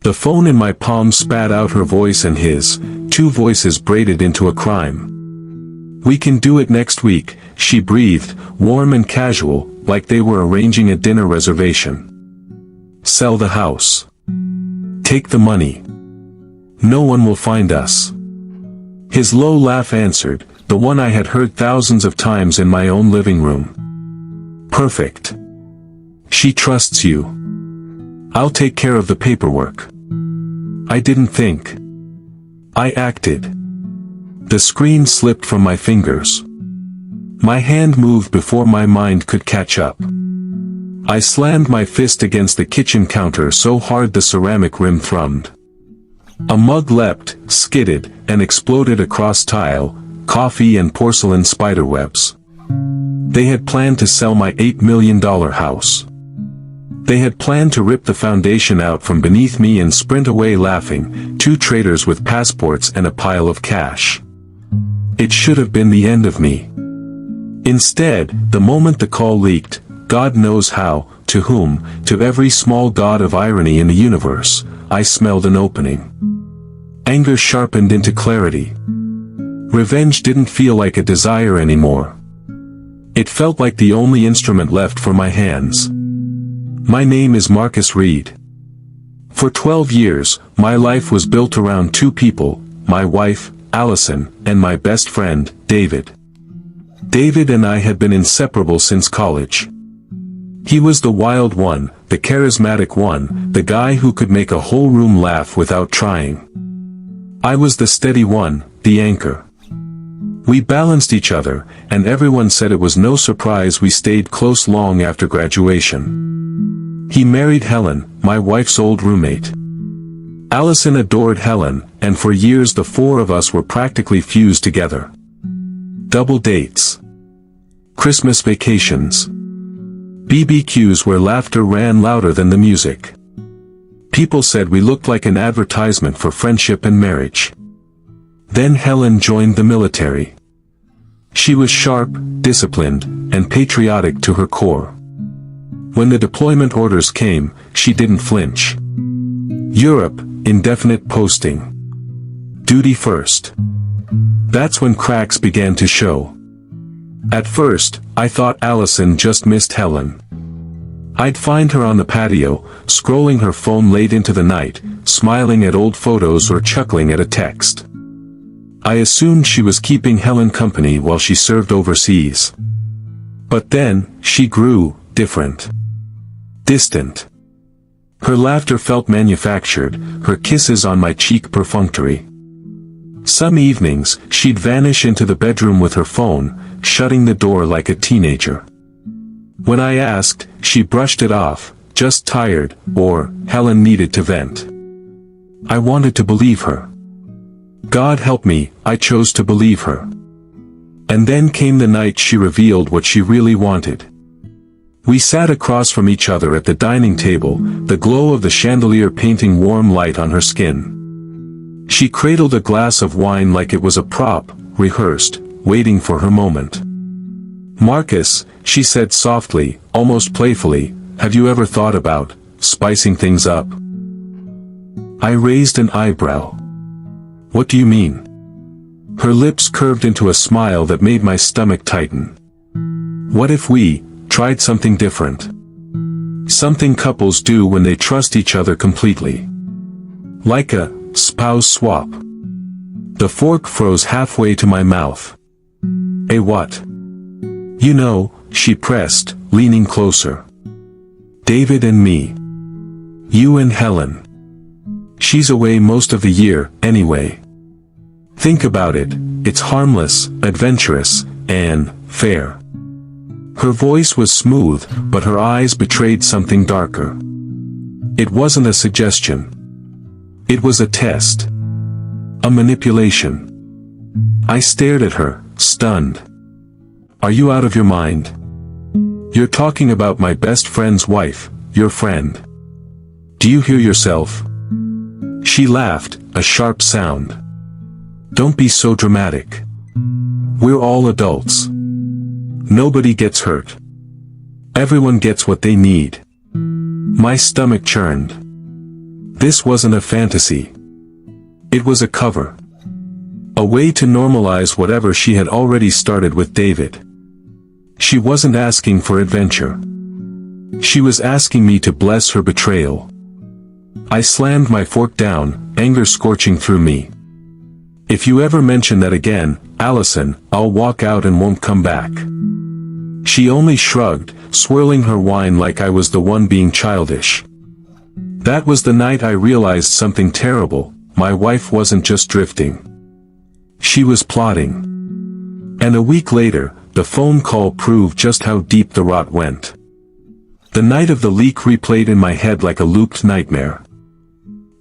The phone in my palm spat out her voice and his, two voices braided into a crime. "We can do it next week," she breathed, warm and casual, like they were arranging a dinner reservation. "Sell the house. Take the money. No one will find us." His low laugh answered, the one I had heard thousands of times in my own living room. "Perfect. She trusts you. I'll take care of the paperwork." I didn't think. I acted. The screen slipped from my fingers. My hand moved before my mind could catch up. I slammed my fist against the kitchen counter so hard the ceramic rim thrummed. A mug leapt, skidded, and exploded across tile, coffee and porcelain spiderwebs. They had planned to sell my $8 million house. They had planned to rip the foundation out from beneath me and sprint away laughing, two traitors with passports and a pile of cash. It should have been the end of me. Instead, the moment the call leaked, God knows how, to whom, to every small god of irony in the universe, I smelled an opening. Anger sharpened into clarity. Revenge didn't feel like a desire anymore. It felt like the only instrument left for my hands. My name is Marcus Reed. For 12 years, my life was built around two people, my wife, Allison, and my best friend, David. David and I had been inseparable since college. He was the wild one, the charismatic one, the guy who could make a whole room laugh without trying. I was the steady one, the anchor. We balanced each other, and everyone said it was no surprise we stayed close long after graduation. He married Helen, my wife's old roommate. Allison adored Helen, and for years the four of us were practically fused together. Double dates. Christmas vacations. BBQs where laughter ran louder than the music. People said we looked like an advertisement for friendship and marriage. Then Helen joined the military. She was sharp, disciplined, and patriotic to her core. When the deployment orders came, she didn't flinch. Europe, indefinite posting. Duty first. That's when cracks began to show. At first, I thought Allison just missed Helen. I'd find her on the patio, scrolling her phone late into the night, smiling at old photos or chuckling at a text. I assumed she was keeping Helen company while she served overseas. But then, she grew different. Distant. Her laughter felt manufactured, her kisses on my cheek perfunctory. Some evenings, she'd vanish into the bedroom with her phone, shutting the door like a teenager. When I asked, she brushed it off, just tired, or, Helen needed to vent. I wanted to believe her. God help me, I chose to believe her. And then came the night she revealed what she really wanted. We sat across from each other at the dining table, the glow of the chandelier painting warm light on her skin. She cradled a glass of wine like it was a prop, rehearsed, waiting for her moment. "Marcus," she said softly, almost playfully, "have you ever thought about spicing things up?" I raised an eyebrow. "What do you mean?" Her lips curved into a smile that made my stomach tighten. "What if we tried something different? Something couples do when they trust each other completely. Like a spouse swap." The fork froze halfway to my mouth. "A what?" "You know," she pressed, leaning closer. "David and me. You and Helen. She's away most of the year, anyway. Think about it, it's harmless, adventurous, and fair." Her voice was smooth, but her eyes betrayed something darker. It wasn't a suggestion. It was a test. A manipulation. I stared at her, stunned. "Are you out of your mind? You're talking about my best friend's wife, your friend. Do you hear yourself?" She laughed, a sharp sound. "Don't be so dramatic. We're all adults. Nobody gets hurt. Everyone gets what they need." My stomach churned. This wasn't a fantasy. It was a cover. A way to normalize whatever she had already started with David. She wasn't asking for adventure. She was asking me to bless her betrayal. I slammed my fork down, anger scorching through me. If you ever mention that again, Allison, I'll walk out and won't come back. She only shrugged, swirling her wine like I was the one being childish. That was the night I realized something terrible. My wife wasn't just drifting. She was plotting. And a week later, the phone call proved just how deep the rot went. The night of the leak replayed in my head like a looped nightmare.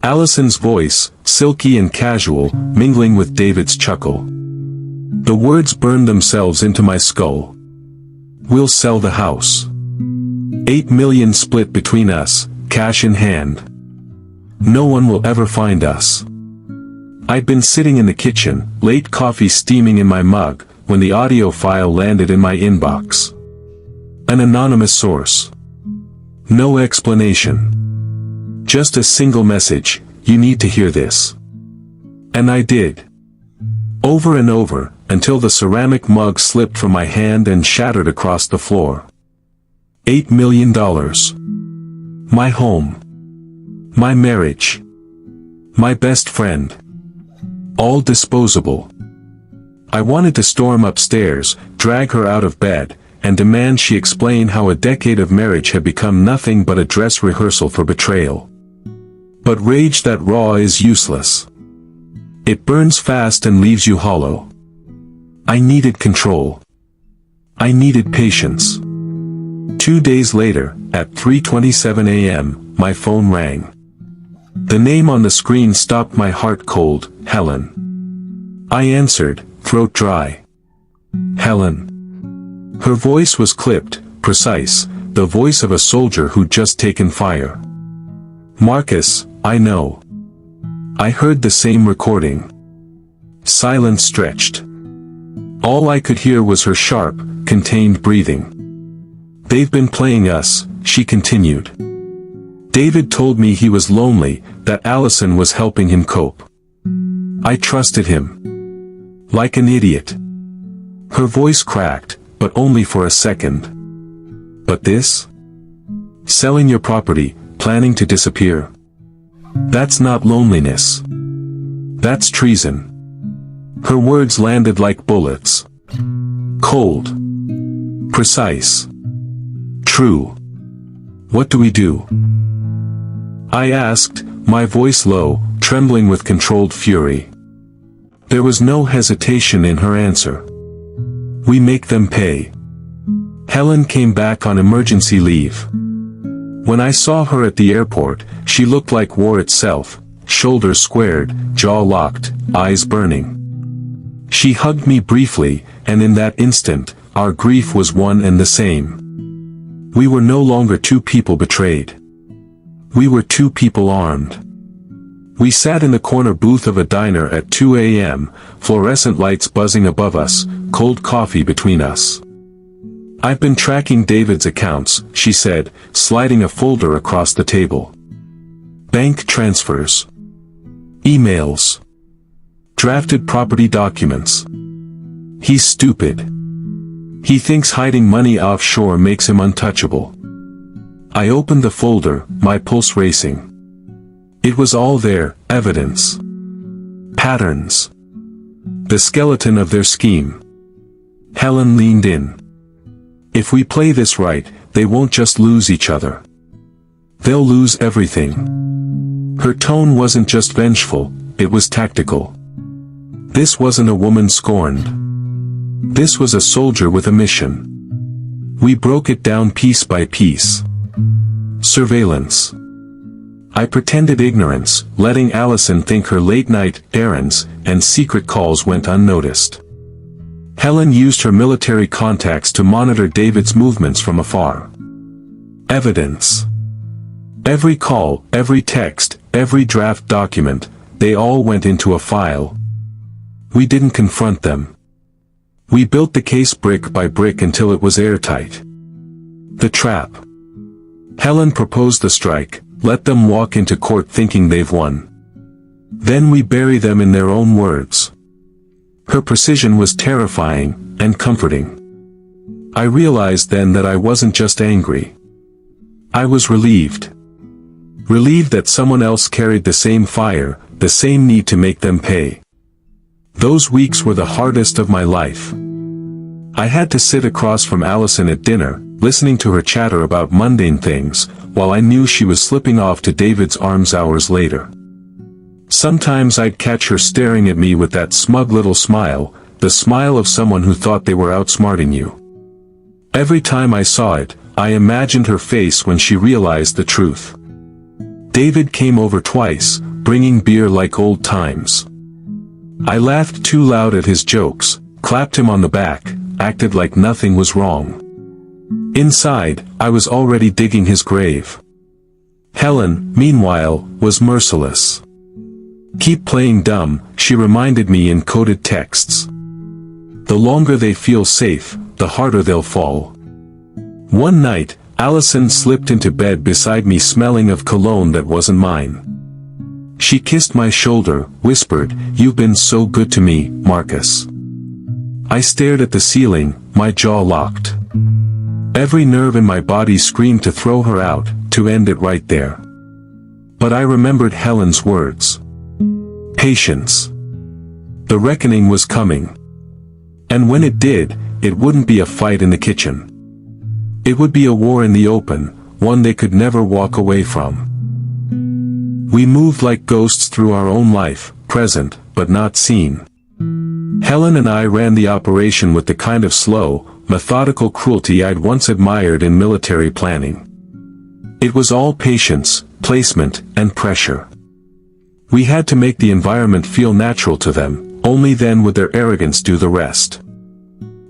Allison's voice, silky and casual, mingling with David's chuckle. The words burned themselves into my skull. We'll sell the house. 8 million split between us, cash in hand. No one will ever find us. I'd been sitting in the kitchen, late coffee steaming in my mug, when the audio file landed in my inbox. An anonymous source. No explanation. Just a single message, you need to hear this. And I did. Over and over, until the ceramic mug slipped from my hand and shattered across the floor. $8 million. My home. My marriage. My best friend. All disposable. I wanted to storm upstairs, drag her out of bed, and demand she explain how a decade of marriage had become nothing but a dress rehearsal for betrayal. But rage that raw is useless. It burns fast and leaves you hollow. I needed control. I needed patience. 2 days later, at 3:27 a.m., my phone rang. The name on the screen stopped my heart cold, Helen. I answered, throat dry. Helen. Her voice was clipped, precise, the voice of a soldier who'd just taken fire. Marcus, I know. I heard the same recording. Silence stretched. All I could hear was her sharp, contained breathing. They've been playing us, she continued. David told me he was lonely, that Allison was helping him cope. I trusted him. Like an idiot. Her voice cracked, but only for a second. But this? Selling your property, planning to disappear. That's not loneliness. That's treason. Her words landed like bullets. Cold. Precise. True. What do we do? I asked, my voice low, trembling with controlled fury. There was no hesitation in her answer. We make them pay. Helen came back on emergency leave. When I saw her at the airport, she looked like war itself, shoulders squared, jaw locked, eyes burning. She hugged me briefly, and in that instant, our grief was one and the same. We were no longer two people betrayed. We were two people armed. We sat in the corner booth of a diner at 2 a.m., fluorescent lights buzzing above us, cold coffee between us. I've been tracking David's accounts, she said, sliding a folder across the table. Bank transfers. Emails. Drafted property documents. He's stupid. He thinks hiding money offshore makes him untouchable. I opened the folder, my pulse racing. It was all there, evidence. Patterns. The skeleton of their scheme. Helen leaned in. If we play this right, they won't just lose each other. They'll lose everything. Her tone wasn't just vengeful, it was tactical. This wasn't a woman scorned. This was a soldier with a mission. We broke it down piece by piece. Surveillance. I pretended ignorance, letting Allison think her late-night errands and secret calls went unnoticed. Helen used her military contacts to monitor David's movements from afar. Evidence. Every call, every text, every draft document, they all went into a file. We didn't confront them. We built the case brick by brick until it was airtight. The trap. Helen proposed the strike, let them walk into court thinking they've won. Then we bury them in their own words. Her precision was terrifying and comforting. I realized then that I wasn't just angry. I was relieved. Relieved that someone else carried the same fire, the same need to make them pay. Those weeks were the hardest of my life. I had to sit across from Allison at dinner, listening to her chatter about mundane things, while I knew she was slipping off to David's arms hours later. Sometimes I'd catch her staring at me with that smug little smile, the smile of someone who thought they were outsmarting you. Every time I saw it, I imagined her face when she realized the truth. David came over twice, bringing beer like old times. I laughed too loud at his jokes, clapped him on the back, acted like nothing was wrong. Inside, I was already digging his grave. Helen, meanwhile, was merciless. "Keep playing dumb," she reminded me in coded texts. "The longer they feel safe, the harder they'll fall." One night, Allison slipped into bed beside me smelling of cologne that wasn't mine. She kissed my shoulder, whispered, "You've been so good to me, Marcus." I stared at the ceiling, my jaw locked. Every nerve in my body screamed to throw her out, to end it right there. But I remembered Helen's words. Patience. The reckoning was coming. And when it did, it wouldn't be a fight in the kitchen. It would be a war in the open, one they could never walk away from. We moved like ghosts through our own life, present, but not seen. Helen and I ran the operation with the kind of slow, methodical cruelty I'd once admired in military planning. It was all patience, placement, and pressure. We had to make the environment feel natural to them, only then would their arrogance do the rest.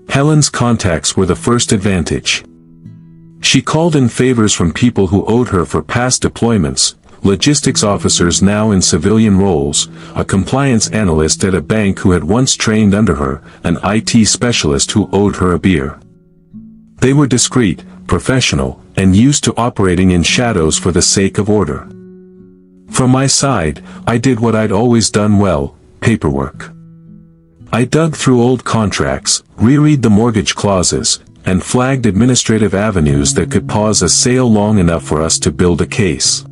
Helen's contacts were the first advantage. She called in favors from people who owed her for past deployments, logistics officers now in civilian roles, a compliance analyst at a bank who had once trained under her, an IT specialist who owed her a beer. They were discreet, professional, and used to operating in shadows for the sake of order. From my side, I did what I'd always done well, paperwork. I dug through old contracts, reread the mortgage clauses, and flagged administrative avenues that could pause a sale long enough for us to build a case.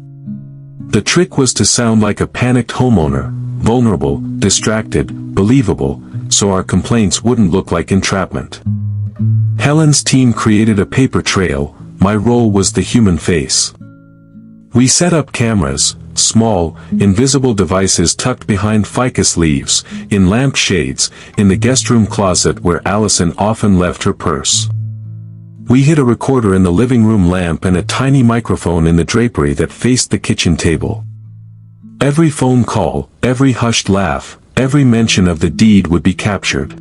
The trick was to sound like a panicked homeowner, vulnerable, distracted, believable, so our complaints wouldn't look like entrapment. Helen's team created a paper trail, my role was the human face. We set up cameras, small, invisible devices tucked behind ficus leaves, in lamp shades, in the guest room closet where Allison often left her purse. We hid a recorder in the living room lamp and a tiny microphone in the drapery that faced the kitchen table. Every phone call, every hushed laugh, every mention of the deed would be captured.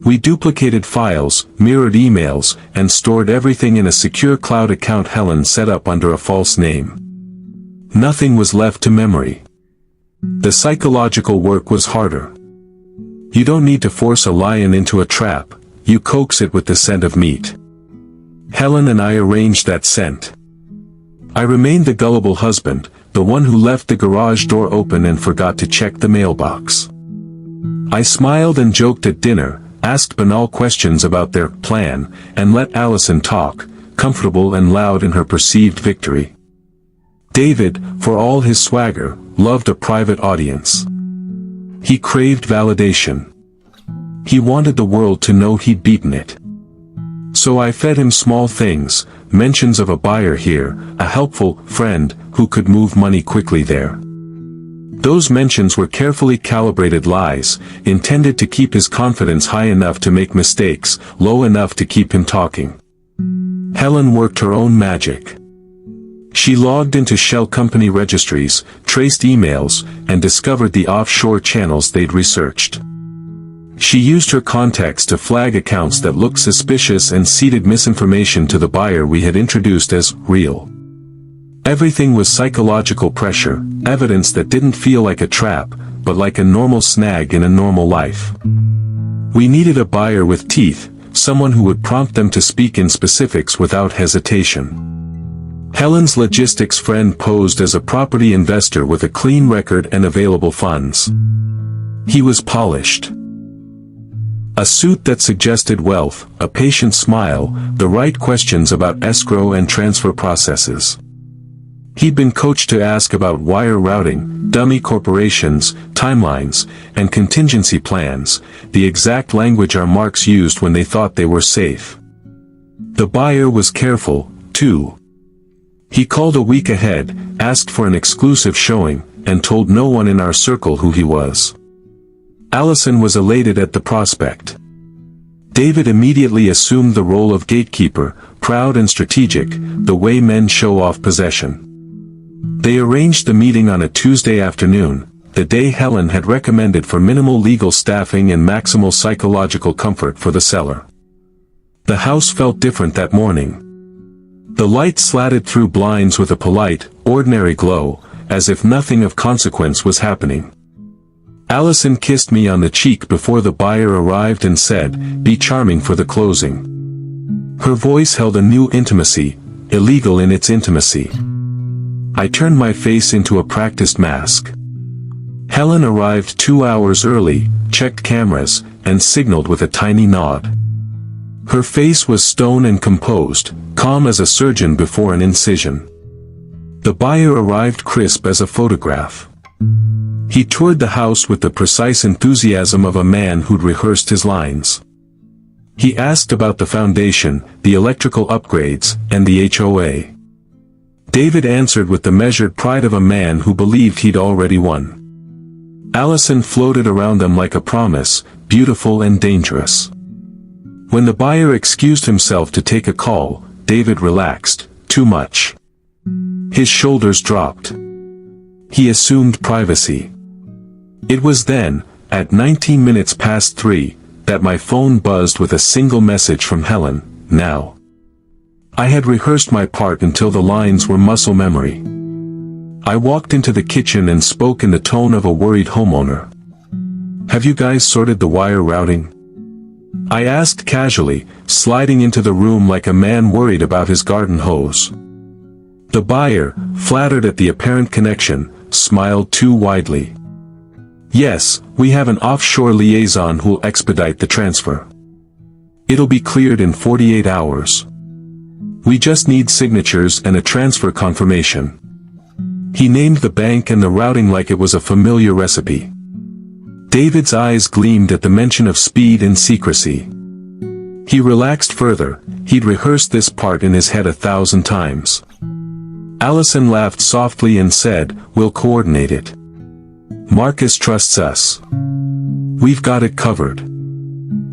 We duplicated files, mirrored emails, and stored everything in a secure cloud account Helen set up under a false name. Nothing was left to memory. The psychological work was harder. You don't need to force a lion into a trap, you coax it with the scent of meat. Helen and I arranged that scent. I remained the gullible husband, the one who left the garage door open and forgot to check the mailbox. I smiled and joked at dinner, asked banal questions about their plan, and let Allison talk, comfortable and loud in her perceived victory. David, for all his swagger, loved a private audience. He craved validation. He wanted the world to know he'd beaten it. So I fed him small things, mentions of a buyer here, a helpful friend who could move money quickly there. Those mentions were carefully calibrated lies, intended to keep his confidence high enough to make mistakes, low enough to keep him talking. Helen worked her own magic. She logged into shell company registries, traced emails, and discovered the offshore channels they'd researched. She used her contacts to flag accounts that looked suspicious and seeded misinformation to the buyer we had introduced as real. Everything was psychological pressure, evidence that didn't feel like a trap, but like a normal snag in a normal life. We needed a buyer with teeth, someone who would prompt them to speak in specifics without hesitation. Helen's logistics friend posed as a property investor with a clean record and available funds. He was polished. A suit that suggested wealth, a patient smile, the right questions about escrow and transfer processes. He'd been coached to ask about wire routing, dummy corporations, timelines, and contingency plans, the exact language our marks used when they thought they were safe. The buyer was careful, too. He called a week ahead, asked for an exclusive showing, and told no one in our circle who he was. Allison was elated at the prospect. David immediately assumed the role of gatekeeper, proud and strategic, the way men show off possession. They arranged the meeting on a Tuesday afternoon, the day Helen had recommended for minimal legal staffing and maximal psychological comfort for the seller. The house felt different that morning. The light slatted through blinds with a polite, ordinary glow, as if nothing of consequence was happening. Allison kissed me on the cheek before the buyer arrived and said, "Be charming for the closing." Her voice held a new intimacy, illegal in its intimacy. I turned my face into a practiced mask. Helen arrived 2 hours early, checked cameras, and signaled with a tiny nod. Her face was stone and composed, calm as a surgeon before an incision. The buyer arrived crisp as a photograph. He toured the house with the precise enthusiasm of a man who'd rehearsed his lines. He asked about the foundation, the electrical upgrades, and the HOA. David answered with the measured pride of a man who believed he'd already won. Allison floated around them like a promise, beautiful and dangerous. When the buyer excused himself to take a call, David relaxed, too much. His shoulders dropped. He assumed privacy. It was then, at 19 minutes past 3, that my phone buzzed with a single message from Helen, "Now." I had rehearsed my part until the lines were muscle memory. I walked into the kitchen and spoke in the tone of a worried homeowner. "Have you guys sorted the wire routing?" I asked casually, sliding into the room like a man worried about his garden hose. The buyer, flattered at the apparent connection, smiled too widely. "Yes, we have an offshore liaison who'll expedite the transfer. It'll be cleared in 48 hours. We just need signatures and a transfer confirmation." He named the bank and the routing like it was a familiar recipe. David's eyes gleamed at the mention of speed and secrecy. He relaxed further, he'd rehearsed this part in his head 1,000 times. Allison laughed softly and said, "We'll coordinate it. Marcus trusts us. We've got it covered."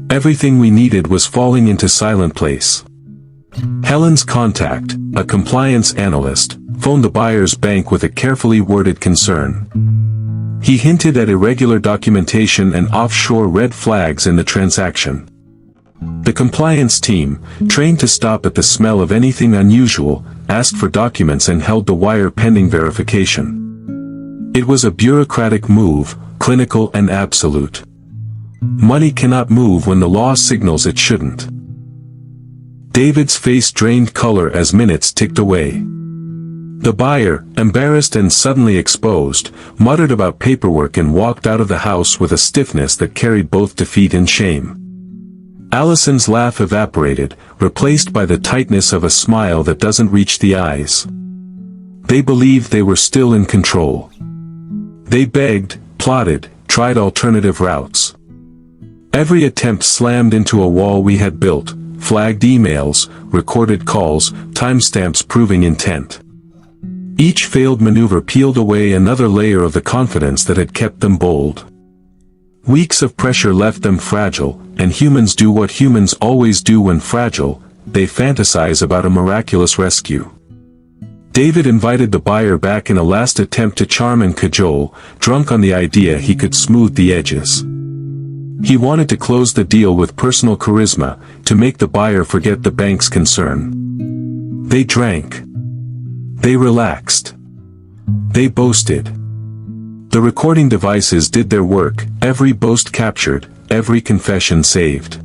Everything we needed was falling into silent place. Helen's contact, a compliance analyst, phoned the buyer's bank with a carefully worded concern. He hinted at irregular documentation and offshore red flags in the transaction. The compliance team, trained to stop at the smell of anything unusual, asked for documents and held the wire pending verification. It was a bureaucratic move, clinical and absolute. Money cannot move when the law signals it shouldn't. David's face drained color as minutes ticked away. The buyer, embarrassed and suddenly exposed, muttered about paperwork and walked out of the house with a stiffness that carried both defeat and shame. Allison's laugh evaporated, replaced by the tightness of a smile that doesn't reach the eyes. They believed they were still in control. They begged, plotted, tried alternative routes. Every attempt slammed into a wall we had built, flagged emails, recorded calls, timestamps proving intent. Each failed maneuver peeled away another layer of the confidence that had kept them bold. Weeks of pressure left them fragile, and humans do what humans always do when fragile, they fantasize about a miraculous rescue. David invited the buyer back in a last attempt to charm and cajole, drunk on the idea he could smooth the edges. He wanted to close the deal with personal charisma, to make the buyer forget the bank's concern. They drank. They relaxed. They boasted. The recording devices did their work, every boast captured, every confession saved.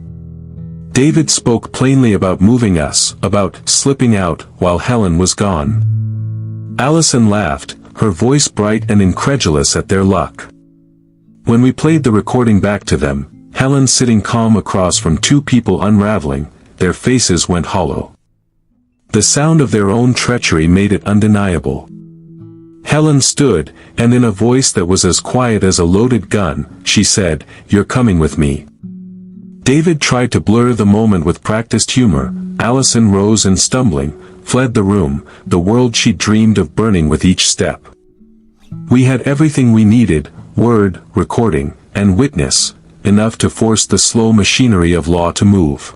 David spoke plainly about moving us, about slipping out while Helen was gone. Allison laughed, her voice bright and incredulous at their luck. When we played the recording back to them, Helen sitting calm across from two people unraveling, their faces went hollow. The sound of their own treachery made it undeniable. Helen stood, and in a voice that was as quiet as a loaded gun, she said, "You're coming with me." David tried to blur the moment with practiced humor. Allison rose and stumbling, fled the room, the world she dreamed of burning with each step. We had everything we needed, word, recording, and witness, enough to force the slow machinery of law to move.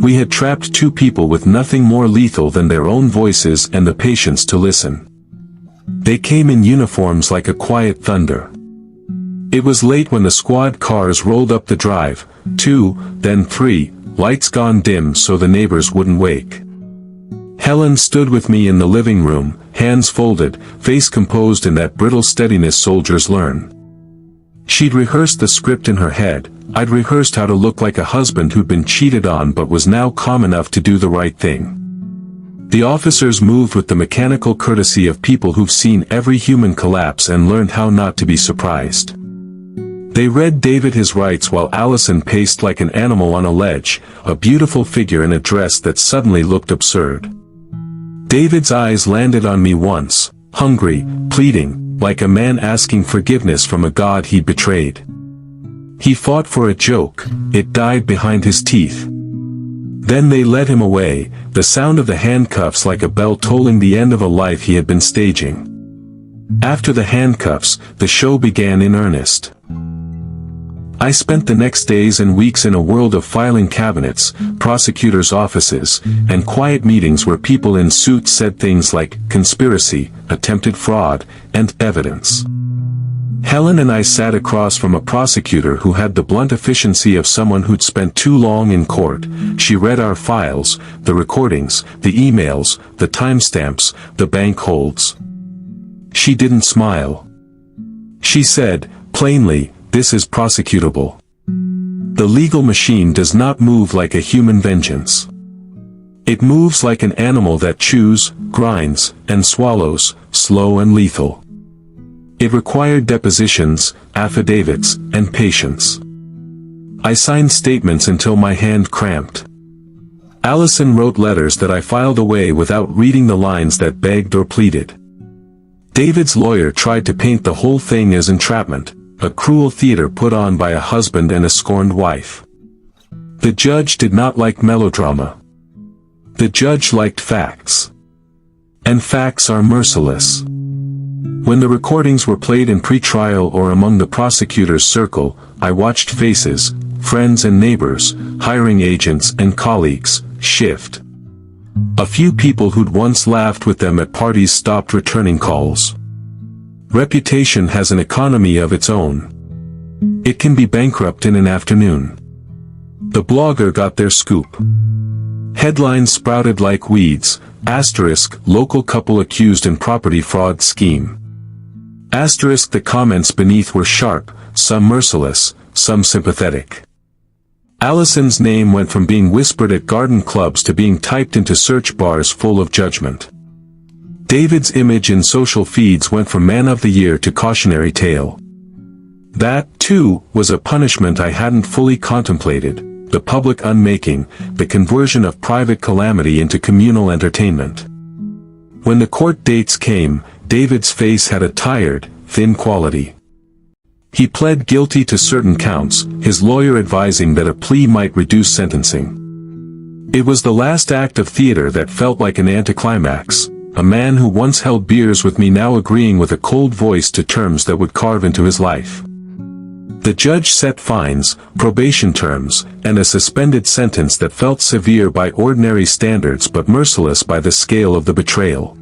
We had trapped two people with nothing more lethal than their own voices and the patience to listen. They came in uniforms like a quiet thunder. It was late when the squad cars rolled up the drive, 2, then 3, lights gone dim so the neighbors wouldn't wake. Helen stood with me in the living room, hands folded, face composed in that brittle steadiness soldiers learn. She'd rehearsed the script in her head. I'd rehearsed how to look like a husband who'd been cheated on but was now calm enough to do the right thing. The officers moved with the mechanical courtesy of people who've seen every human collapse and learned how not to be surprised. They read David his rights while Allison paced like an animal on a ledge, a beautiful figure in a dress that suddenly looked absurd. David's eyes landed on me once, hungry, pleading, like a man asking forgiveness from a god he'd betrayed. He fought for a joke, it died behind his teeth. Then they led him away, the sound of the handcuffs like a bell tolling the end of a life he had been staging. After the handcuffs, the show began in earnest. I spent the next days and weeks in a world of filing cabinets, prosecutors' offices, and quiet meetings where people in suits said things like conspiracy, attempted fraud, and evidence. Helen and I sat across from a prosecutor who had the blunt efficiency of someone who'd spent too long in court. She read our files, the recordings, the emails, the timestamps, the bank holds. She didn't smile. She said, plainly, "This is prosecutable. The legal machine does not move like a human vengeance. It moves like an animal that chews, grinds, and swallows, slow and lethal." It required depositions, affidavits, and patience. I signed statements until my hand cramped. Allison wrote letters that I filed away without reading the lines that begged or pleaded. David's lawyer tried to paint the whole thing as entrapment, a cruel theater put on by a husband and a scorned wife. The judge did not like melodrama. The judge liked facts. And facts are merciless. When the recordings were played in pre-trial or among the prosecutor's circle, I watched faces, friends and neighbors, hiring agents and colleagues, shift. A few people who'd once laughed with them at parties stopped returning calls. Reputation has an economy of its own. It can be bankrupt in an afternoon. The blogger got their scoop. Headlines sprouted like weeds, asterisk, local couple accused in property fraud scheme. Asterisk, the comments beneath were sharp, some merciless, some sympathetic. Allison's name went from being whispered at garden clubs to being typed into search bars full of judgment. David's image in social feeds went from man of the year to cautionary tale. That, too, was a punishment I hadn't fully contemplated, the public unmaking, the conversion of private calamity into communal entertainment. When the court dates came, David's face had a tired, thin quality. He pled guilty to certain counts, his lawyer advising that a plea might reduce sentencing. It was the last act of theater that felt like an anticlimax, a man who once held beers with me now agreeing with a cold voice to terms that would carve into his life. The judge set fines, probation terms, and a suspended sentence that felt severe by ordinary standards but merciless by the scale of the betrayal.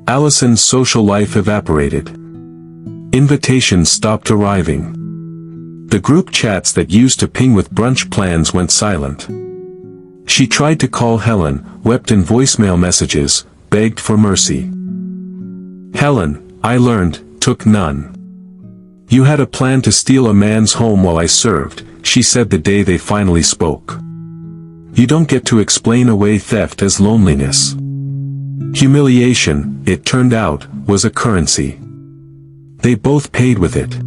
Allison's social life evaporated. Invitations stopped arriving. The group chats that used to ping with brunch plans went silent. She tried to call Helen, wept in voicemail messages, begged for mercy. Helen, I learned, took none. "You had a plan to steal a man's home while I served," she said the day they finally spoke. You don't get to explain away theft as loneliness. Humiliation, it turned out, was a currency. They both paid with it.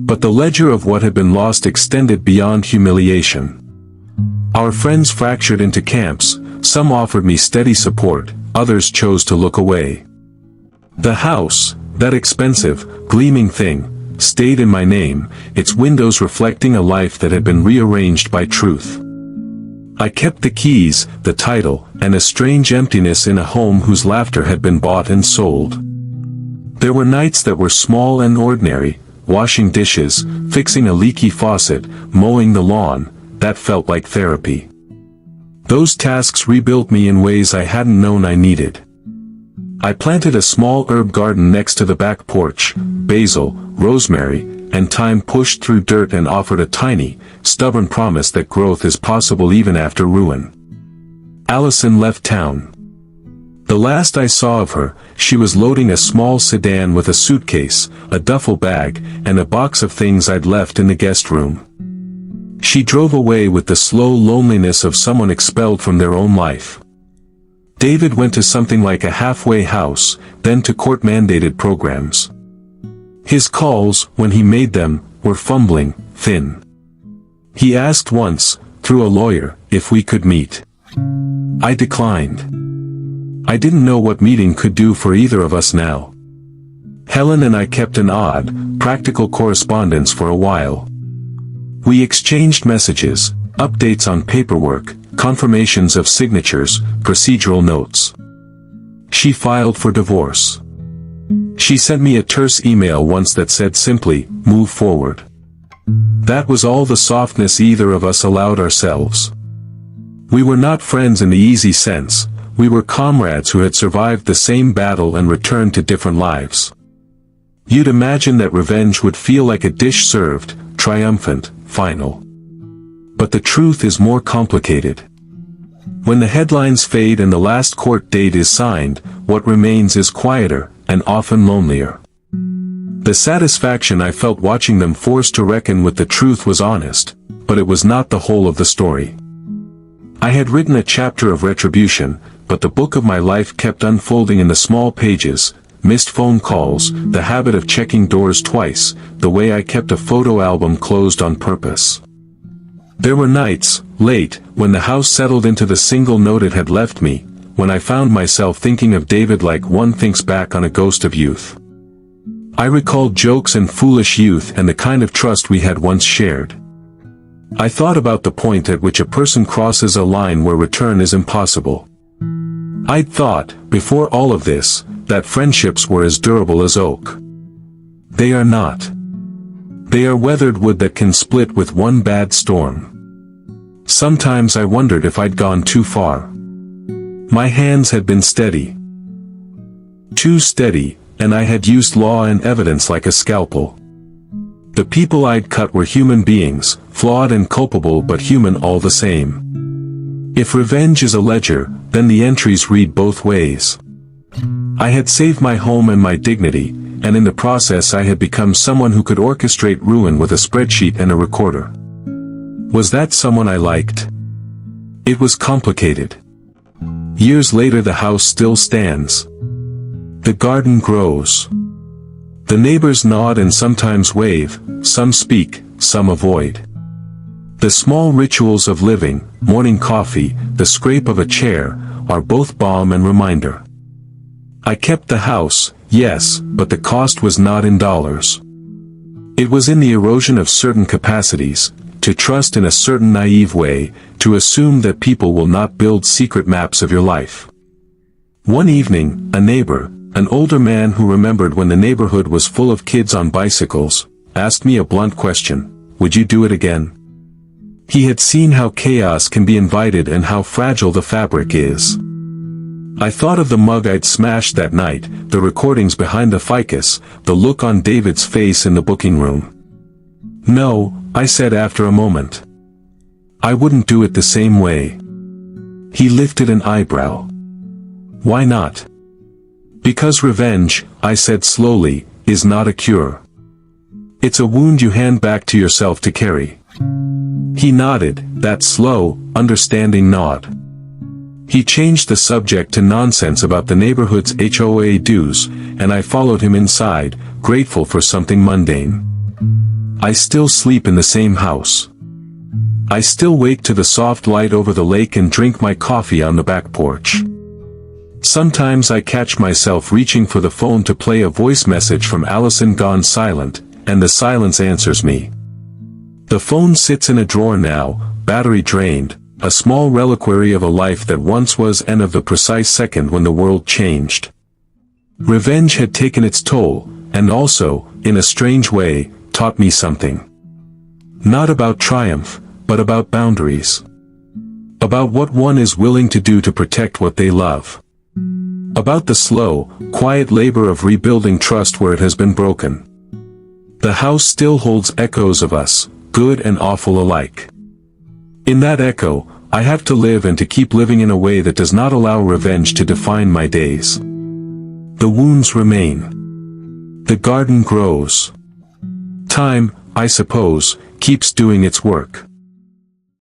But the ledger of what had been lost extended beyond humiliation. Our friends fractured into camps, some offered me steady support, others chose to look away. The house, that expensive, gleaming thing, stayed in my name, its windows reflecting a life that had been rearranged by truth. I kept the keys, the title, and a strange emptiness in a home whose laughter had been bought and sold. There were nights that were small and ordinary, washing dishes, fixing a leaky faucet, mowing the lawn, that felt like therapy. Those tasks rebuilt me in ways I hadn't known I needed. I planted a small herb garden next to the back porch, basil, rosemary, and time pushed through dirt and offered a tiny, stubborn promise that growth is possible even after ruin. Allison left town. The last I saw of her, she was loading a small sedan with a suitcase, a duffel bag, and a box of things I'd left in the guest room. She drove away with the slow loneliness of someone expelled from their own life. David went to something like a halfway house, then to court-mandated programs. His calls, when he made them, were fumbling, thin. He asked once, through a lawyer, if we could meet. I declined. I didn't know what meeting could do for either of us now. Helen and I kept an odd, practical correspondence for a while. We exchanged messages, updates on paperwork, confirmations of signatures, procedural notes. She filed for divorce. She sent me a terse email once that said simply, "Move forward." That was all the softness either of us allowed ourselves. We were not friends in the easy sense, we were comrades who had survived the same battle and returned to different lives. You'd imagine that revenge would feel like a dish served, triumphant, final. But the truth is more complicated. When the headlines fade and the last court date is signed, what remains is quieter, and often lonelier. The satisfaction I felt watching them forced to reckon with the truth was honest, but it was not the whole of the story. I had written a chapter of retribution, but the book of my life kept unfolding in the small pages, missed phone calls, the habit of checking doors twice, the way I kept a photo album closed on purpose. There were nights, late, when the house settled into the single note it had left me, when I found myself thinking of David like one thinks back on a ghost of youth. I recalled jokes and foolish youth and the kind of trust we had once shared. I thought about the point at which a person crosses a line where return is impossible. I'd thought, before all of this, that friendships were as durable as oak. They are not. They are weathered wood that can split with one bad storm. Sometimes I wondered if I'd gone too far. My hands had been steady. Too steady, and I had used law and evidence like a scalpel. The people I'd cut were human beings, flawed and culpable but human all the same. If revenge is a ledger, then the entries read both ways. I had saved my home and my dignity, and in the process I had become someone who could orchestrate ruin with a spreadsheet and a recorder. Was that someone I liked? It was complicated. Years later the house still stands. The garden grows. The neighbors nod and sometimes wave, some speak, some avoid. The small rituals of living, morning coffee, the scrape of a chair, are both balm and reminder. I kept the house, yes, but the cost was not in dollars. It was in the erosion of certain capacities, to trust in a certain naive way, to assume that people will not build secret maps of your life. One evening, a neighbor, an older man who remembered when the neighborhood was full of kids on bicycles, asked me a blunt question: would you do it again? He had seen how chaos can be invited and how fragile the fabric is. I thought of the mug I'd smashed that night, the recordings behind the ficus, the look on David's face in the booking room. No, I said after a moment. I wouldn't do it the same way. He lifted an eyebrow. Why not? Because revenge, I said slowly, is not a cure. It's a wound you hand back to yourself to carry. He nodded, that slow, understanding nod. He changed the subject to nonsense about the neighborhood's HOA dues, and I followed him inside, grateful for something mundane. I still sleep in the same house. I still wake to the soft light over the lake and drink my coffee on the back porch. Sometimes I catch myself reaching for the phone to play a voice message from Allison gone silent, and the silence answers me. The phone sits in a drawer now, battery drained, a small reliquary of a life that once was and of the precise second when the world changed. Revenge had taken its toll, and also, in a strange way, taught me something. Not about triumph, but about boundaries. About what one is willing to do to protect what they love. About the slow, quiet labor of rebuilding trust where it has been broken. The house still holds echoes of us, good and awful alike. In that echo, I have to live and to keep living in a way that does not allow revenge to define my days. The wounds remain. The garden grows. Time, I suppose, keeps doing its work.